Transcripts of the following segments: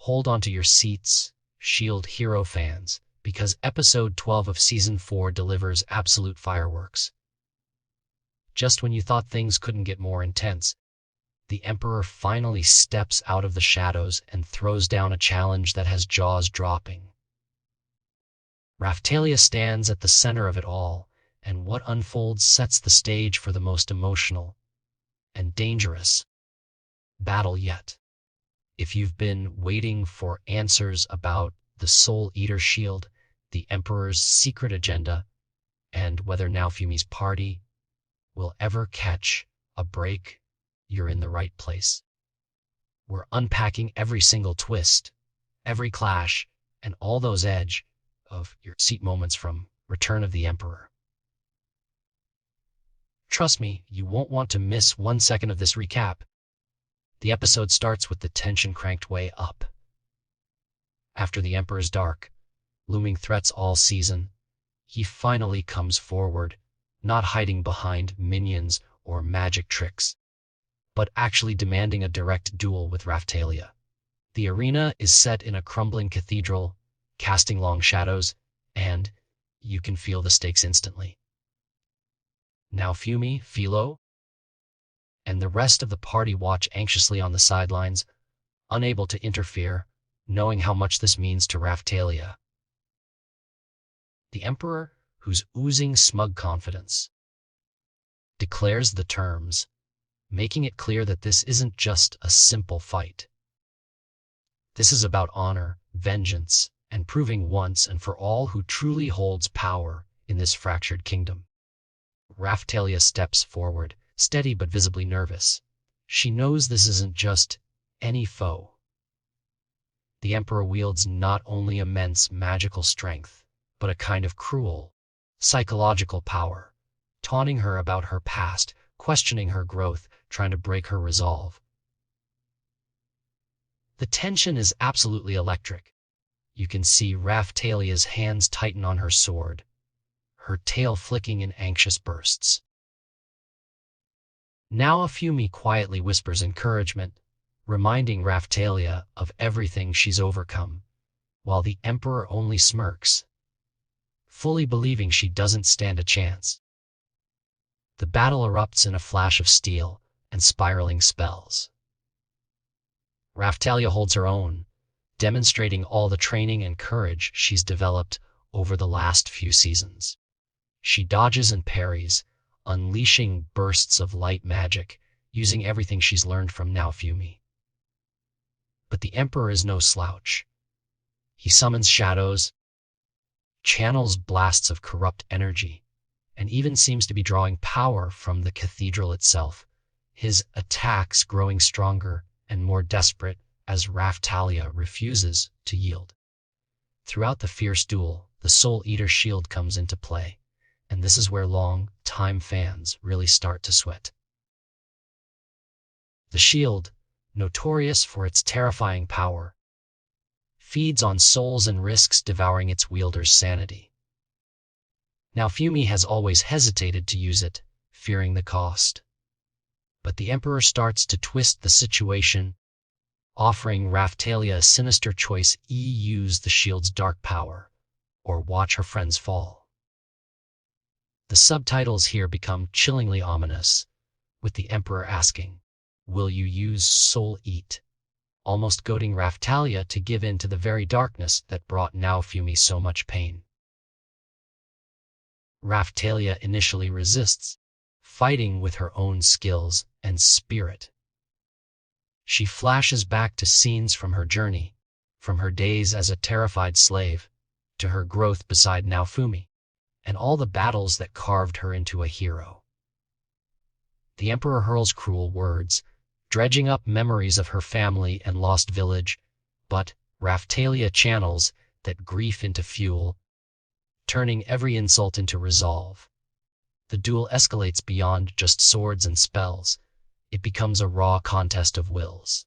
Hold on to your seats, Shield Hero fans, because episode 12 of season 4 delivers absolute fireworks. Just when you thought things couldn't get more intense, the Emperor finally steps out of the shadows and throws down a challenge that has jaws dropping. Raphtalia stands at the center of it all, and what unfolds sets the stage for the most emotional and dangerous battle yet. If you've been waiting for answers about the Soul Eater Shield, the Emperor's secret agenda, and whether Naofumi's party will ever catch a break, you're in the right place. We're unpacking every single twist, every clash, and all those edge of your seat moments from Return of the Emperor. Trust me, you won't want to miss 1 second of this recap. The episode starts with the tension cranked way up. After the Emperor's dark, looming threats all season, he finally comes forward, not hiding behind minions or magic tricks, but actually demanding a direct duel with Raphtalia. The arena is set in a crumbling cathedral, casting long shadows, and you can feel the stakes instantly. Naofumi, Philo, and the rest of the party watch anxiously on the sidelines, unable to interfere, knowing how much this means to Raphtalia. The Emperor, who's oozing smug confidence, declares the terms, making it clear that this isn't just a simple fight. This is about honor, vengeance, and proving once and for all who truly holds power in this fractured kingdom. Raphtalia steps forward, steady but visibly nervous. She knows this isn't just any foe. The Emperor wields not only immense magical strength, but a kind of cruel, psychological power, taunting her about her past, questioning her growth, trying to break her resolve. The tension is absolutely electric. You can see Raphtalia's hands tighten on her sword, her tail flicking in anxious bursts. Naofumi quietly whispers encouragement, reminding Raphtalia of everything she's overcome, while the Emperor only smirks, fully believing she doesn't stand a chance. The battle erupts in a flash of steel and spiraling spells. Raphtalia holds her own, demonstrating all the training and courage she's developed over the last few seasons. She dodges and parries, unleashing bursts of light magic, using everything she's learned from Naofumi. But the Emperor is no slouch. He summons shadows, channels blasts of corrupt energy, and even seems to be drawing power from the cathedral itself, his attacks growing stronger and more desperate as Raphtalia refuses to yield. Throughout the fierce duel, the Soul Eater Shield comes into play, and this is where long-time fans really start to sweat. The shield, notorious for its terrifying power, feeds on souls and risks devouring its wielder's sanity. Naofumi has always hesitated to use it, fearing the cost. But the Emperor starts to twist the situation, offering Raphtalia a sinister choice: use the shield's dark power, or watch her friends fall. The subtitles here become chillingly ominous, with the Emperor asking, "Will you use Soul Eat?" almost goading Raphtalia to give in to the very darkness that brought Naofumi so much pain. Raphtalia initially resists, fighting with her own skills and spirit. She flashes back to scenes from her journey, from her days as a terrified slave, to her growth beside Naofumi, and all the battles that carved her into a hero. The Emperor hurls cruel words, dredging up memories of her family and lost village, but Raphtalia channels that grief into fuel, turning every insult into resolve. The duel escalates beyond just swords and spells. It becomes a raw contest of wills.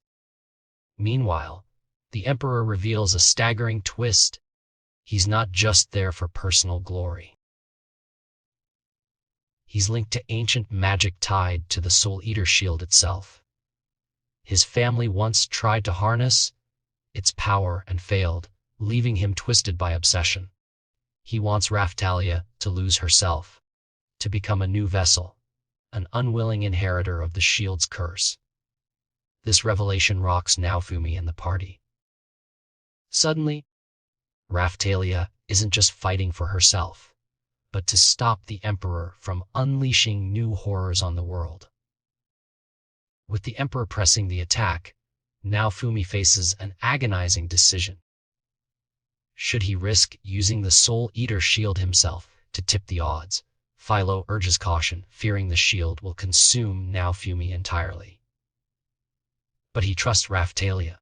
Meanwhile, the Emperor reveals a staggering twist. He's not just there for personal glory. He's linked to ancient magic tied to the Soul Eater Shield itself. His family once tried to harness its power and failed, leaving him twisted by obsession. He wants Raphtalia to lose herself, to become a new vessel, an unwilling inheritor of the shield's curse. This revelation rocks Naofumi and the party. Suddenly, Raphtalia isn't just fighting for herself, but to stop the Emperor from unleashing new horrors on the world. With the Emperor pressing the attack, Naofumi faces an agonizing decision. Should he risk using the Soul Eater shield himself to tip the odds? Philo urges caution, fearing the shield will consume Naofumi entirely. But he trusts Raphtalia,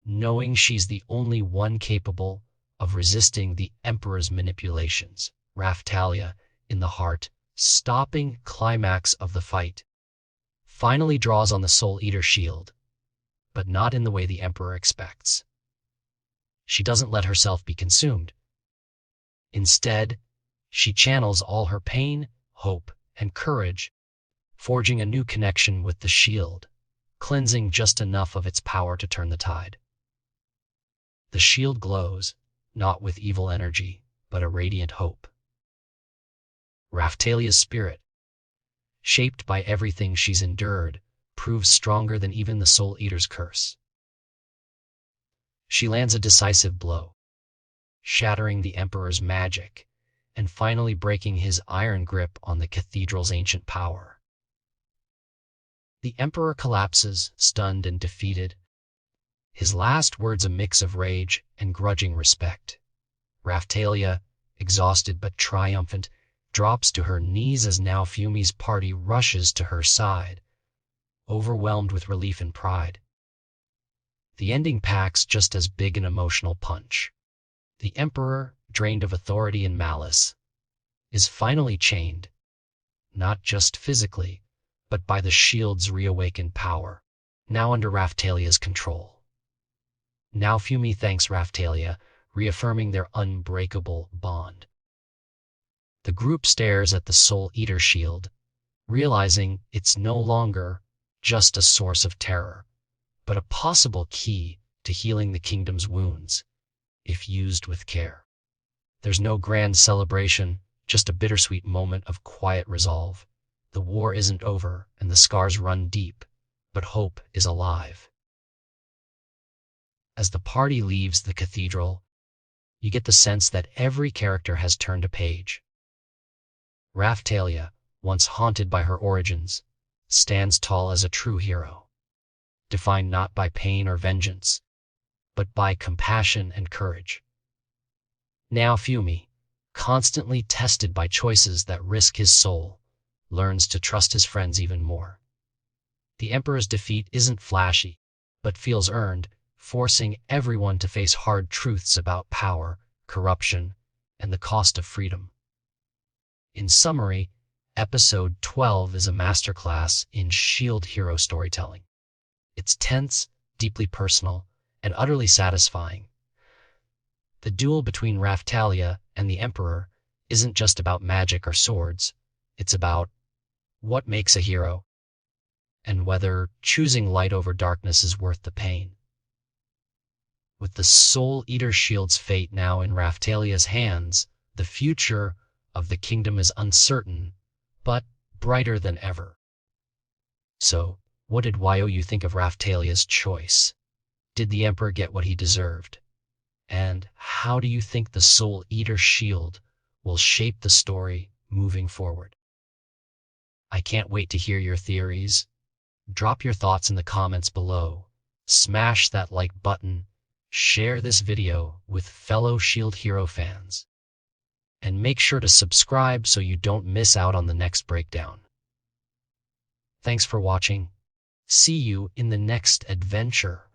knowing she's the only one capable of resisting the Emperor's manipulations. Raphtalia, in the heart, stopping climax of the fight, finally draws on the Soul Eater shield, but not in the way the Emperor expects. She doesn't let herself be consumed. Instead, she channels all her pain, hope, and courage, forging a new connection with the shield, cleansing just enough of its power to turn the tide. The shield glows, not with evil energy, but a radiant hope. Raphtalia's spirit, shaped by everything she's endured, proves stronger than even the Soul Eater's curse. She lands a decisive blow, shattering the Emperor's magic and finally breaking his iron grip on the cathedral's ancient power. The Emperor collapses, stunned and defeated, his last words a mix of rage and grudging respect. Raphtalia, exhausted but triumphant, drops to her knees as Naofumi's party rushes to her side, overwhelmed with relief and pride. The ending packs just as big an emotional punch. The Emperor, drained of authority and malice, is finally chained, not just physically, but by the shield's reawakened power, now under Raphtalia's control. Naofumi thanks Raphtalia, reaffirming their unbreakable bond. The group stares at the Soul Eater shield, realizing it's no longer just a source of terror, but a possible key to healing the kingdom's wounds, if used with care. There's no grand celebration, just a bittersweet moment of quiet resolve. The war isn't over, and the scars run deep, but hope is alive. As the party leaves the cathedral, you get the sense that every character has turned a page. Raphtalia, once haunted by her origins, stands tall as a true hero, defined not by pain or vengeance, but by compassion and courage. Naofumi, constantly tested by choices that risk his soul, learns to trust his friends even more. The Emperor's defeat isn't flashy, but feels earned, forcing everyone to face hard truths about power, corruption, and the cost of freedom. In summary, Episode 12 is a masterclass in Shield hero storytelling. It's tense, deeply personal, and utterly satisfying. The duel between Raphtalia and the Emperor isn't just about magic or swords. It's about what makes a hero, and whether choosing light over darkness is worth the pain. With the Soul Eater shield's fate now in Raphtalia's hands, the future of the kingdom is uncertain, but brighter than ever. So, what did YOU think of Raphtalia's choice? Did the Emperor get what he deserved? And how do you think the Soul Eater shield will shape the story moving forward? I can't wait to hear your theories. Drop your thoughts in the comments below. Smash that like button. Share this video with fellow Shield Hero fans. And make sure to subscribe so you don't miss out on the next breakdown. Thanks for watching. See you in the next adventure.